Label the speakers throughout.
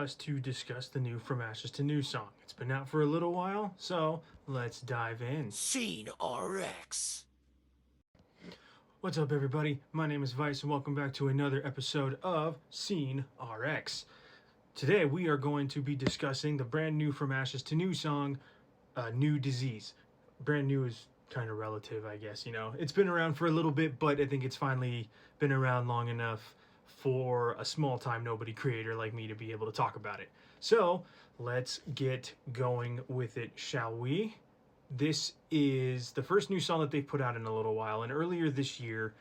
Speaker 1: Us to discuss the new From Ashes to New song. It's been out for a little while, so let's dive in.
Speaker 2: Scene RX.
Speaker 1: What's up, everybody? My name is Vice, and welcome back to another episode of Scene RX. Today, we are going to be discussing the brand new From Ashes to New song, New Disease. Brand new is kind of relative, I guess, you know. It's been around for a little bit, but I think it's finally been around long enough for a small-time nobody creator like me to be able to talk about it. So, let's get going with it, shall we? This is the first new song that they've put out in a little while, and earlier this year,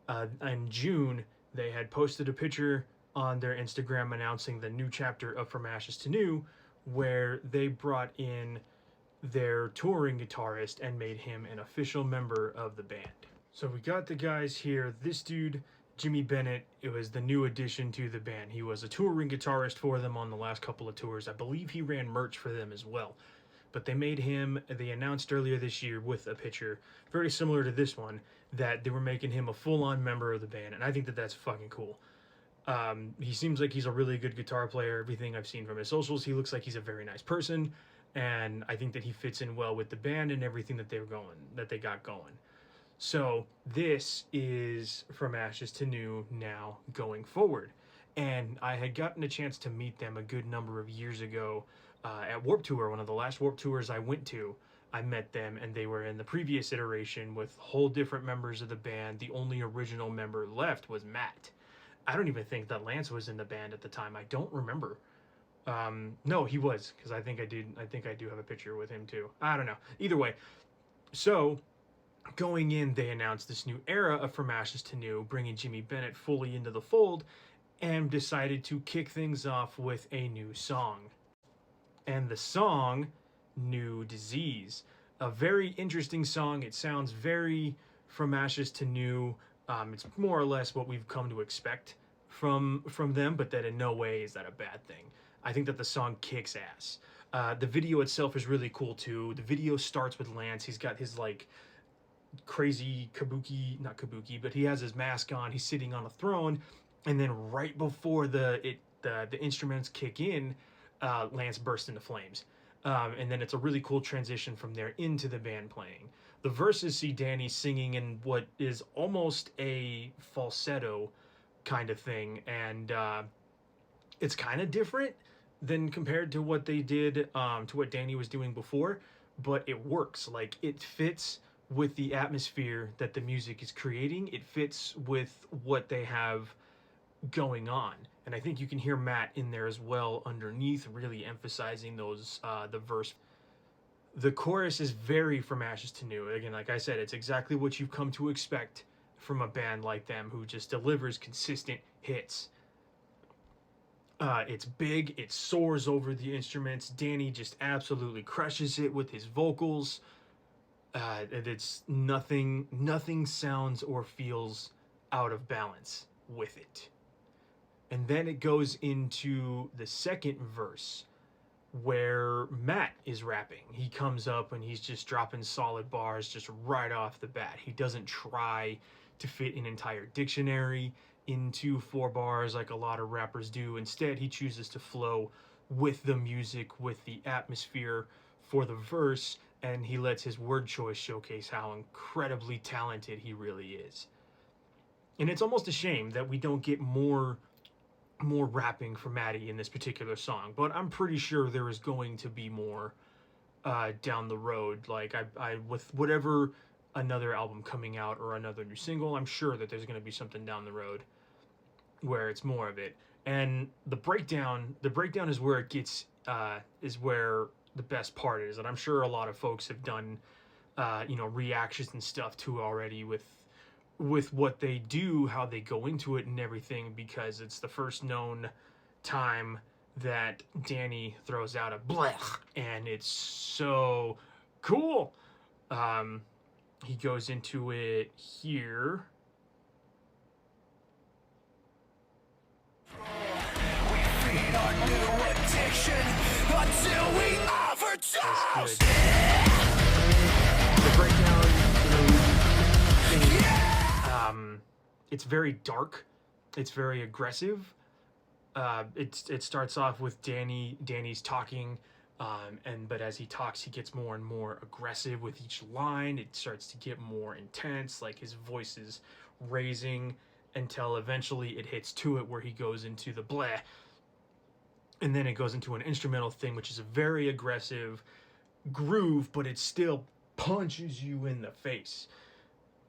Speaker 1: in June, they had posted a picture on their Instagram announcing the new chapter of From Ashes to New, where they brought in their touring guitarist and made him an official member of the band. So we got the guys here. This dude, Jimmy Bennett, it was the new addition to the band. He was a touring guitarist for them on the last couple of tours. I believe he ran merch for them as well. But they made him, they announced earlier this year with a picture, very similar to this one, that they were making him a full-on member of the band, and I think that that's fucking cool. He seems like he's a really good guitar player. Everything I've seen from his socials, he looks like he's a very nice person, and I think that he fits in well with the band and everything that they got going. So this is From Ashes to New now going forward. And I had gotten a chance to meet them a good number of years ago at Warped Tour, one of the last Warped Tours I went to. I met them, and they were in the previous iteration with whole different members of the band. The only original member left was Matt. I don't even think that Lance was in the band at the time. I don't remember. No, he was, because I think I do have a picture with him too. I don't know. Either way, so going in, they announced this new era of From Ashes to New, bringing Jimmy Bennett fully into the fold, and decided to kick things off with a new song. And the song, New Disease. A very interesting song. It sounds very From Ashes to New. It's more or less what we've come to expect from them, but that in no way is that a bad thing. I think that the song kicks ass. The video itself is really cool too. The video starts with Lance. He's got his like crazy not kabuki, but he has his mask on. He's sitting on a throne, and then right before the instruments kick in, Lance bursts into flames. And then it's a really cool transition from there into the band playing. The verses see Danny singing in what is almost a falsetto kind of thing, and it's kind of different than compared to what they did, to what Danny was doing before, but it works. Like, it fits with the atmosphere that the music is creating. It fits with what they have going on, and I think you can hear Matt in there as well underneath, really emphasizing those the verse. The chorus is very From Ashes to New. Again, like I said, it's exactly what you've come to expect from a band like them who just delivers consistent hits. It's big, it soars over the instruments. Danny just absolutely crushes it with his vocals. And it's nothing sounds or feels out of balance with it. And then it goes into the second verse where Matt is rapping. He comes up and he's just dropping solid bars just right off the bat. He doesn't try to fit an entire dictionary into 4 bars like a lot of rappers do. Instead, he chooses to flow with the music, with the atmosphere for the verse, and he lets his word choice showcase how incredibly talented he really is. And it's almost a shame that we don't get more rapping from Matty in this particular song, but I'm pretty sure there is going to be more down the road. Like, I with whatever another album coming out or another new single, I'm sure that there's going to be something down the road where it's more of it. And the breakdown is where it gets is where the best part is, and I'm sure a lot of folks have done reactions and stuff too already with what they do, how they go into it and everything, because it's the first known time that Danny throws out a Blegh, and it's so cool. He goes into it here.
Speaker 2: We feed our new addiction until we overdose.
Speaker 1: The breakdown, it's very dark. It's very aggressive. It starts off with Danny's talking, but as he talks, he gets more and more aggressive with each line. It starts to get more intense, like his voice is raising until eventually it hits to it where he goes into the Blegh, and then it goes into an instrumental thing, which is a very aggressive groove, but it still punches you in the face.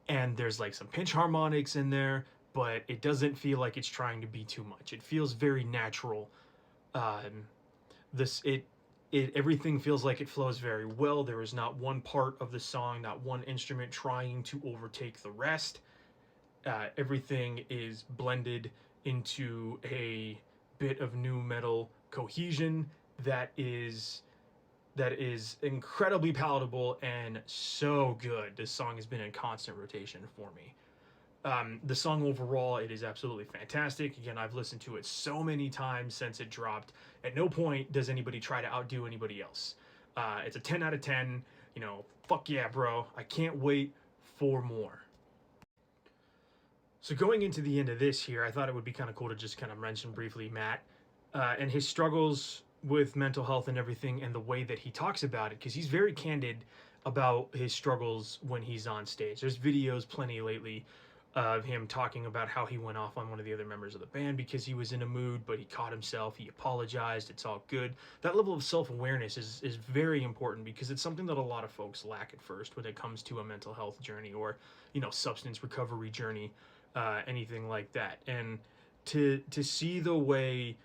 Speaker 1: And there's like some pinch harmonics in there, but it doesn't feel like it's trying to be too much. It feels very natural. This it everything feels like it flows very well. There is not one part of the song, not one instrument trying to overtake the rest. Everything is blended into a bit of new metal cohesion that is incredibly palatable and so good. This song has been in constant rotation for me. The song overall, it is absolutely fantastic. Again, I've listened to it so many times since it dropped. At no point does anybody try to outdo anybody else. It's a 10 out of 10. You know, fuck yeah, bro. I can't wait for more. So going into the end of this here, I thought it would be kind of cool to just kind of mention briefly Matt and his struggles with mental health and everything, and the way that he talks about it, because he's very candid about his struggles when he's on stage. There's videos plenty lately of him talking about how he went off on one of the other members of the band because he was in a mood, but he caught himself, he apologized, it's all good. That level of self-awareness is very important, because it's something that a lot of folks lack at first when it comes to a mental health journey, or, you know, substance recovery journey, anything like that. And to see the way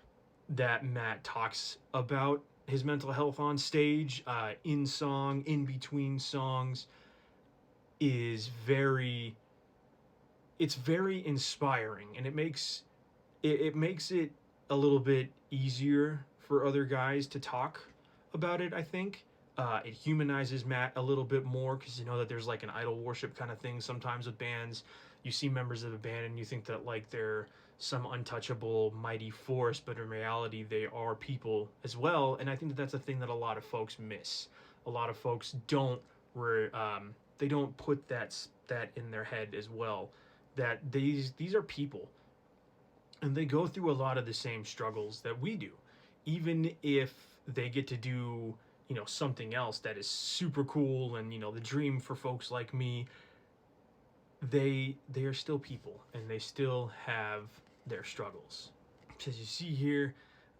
Speaker 1: that Matt talks about his mental health on stage, in song, in between songs, is very inspiring, and it makes it a little bit easier for other guys to talk about it, I think. It humanizes Matt a little bit more, because you know that there's like an idol worship kind of thing sometimes with bands. You see members of a band and you think that like they're some untouchable mighty force, but in reality they are people as well. And I think that that's a thing that a lot of folks miss. A lot of folks don't they don't put that in their head as well, that these are people, and they go through a lot of the same struggles that we do, even if they get to do, you know, something else that is super cool and, you know, the dream for folks like me. They are still people, and they still have their struggles. As you see here,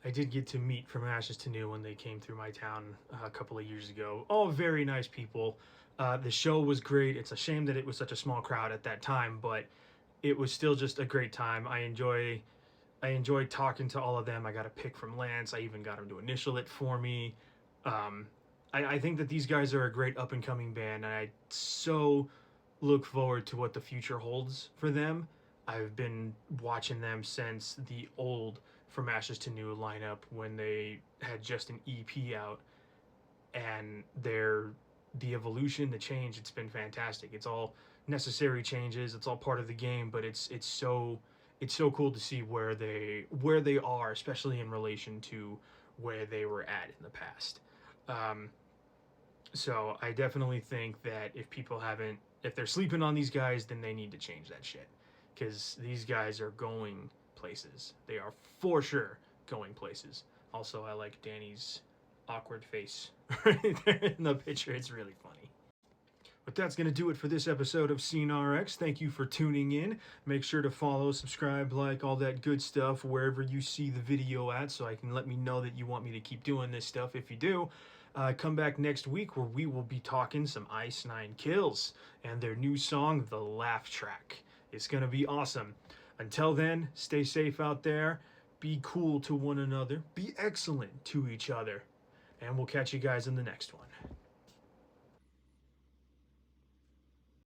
Speaker 1: I did get to meet From Ashes to New when they came through my town a couple of years ago. All very nice people. The show was great. It's a shame that it was such a small crowd at that time, but it was still just a great time. I enjoyed talking to all of them. I got a pic from Lance. I even got him to initial it for me. I think that these guys are a great up-and-coming band, and I so look forward to what the future holds for them. I've been watching them since the old From Ashes to New lineup, when they had just an EP out, and the evolution, the change, it's been fantastic. It's all necessary changes, it's all part of the game, but it's so cool to see where they are, especially in relation to where they were at in the past. So I definitely think that if they're sleeping on these guys, then they need to change that shit, because these guys are going places. They are for sure going places. Also, I like Danny's awkward face right there in the picture. It's really funny. But that's going to do it for this episode of Scene RX. Thank you for tuning in. Make sure to follow, subscribe, like, all that good stuff wherever you see the video at, so I can let me know that you want me to keep doing this stuff. If you do, come back next week, where we will be talking some Ice Nine Kills and their new song, The Laugh Track. It's going to be awesome. Until then, stay safe out there. Be cool to one another. Be excellent to each other. And we'll catch you guys in the next one.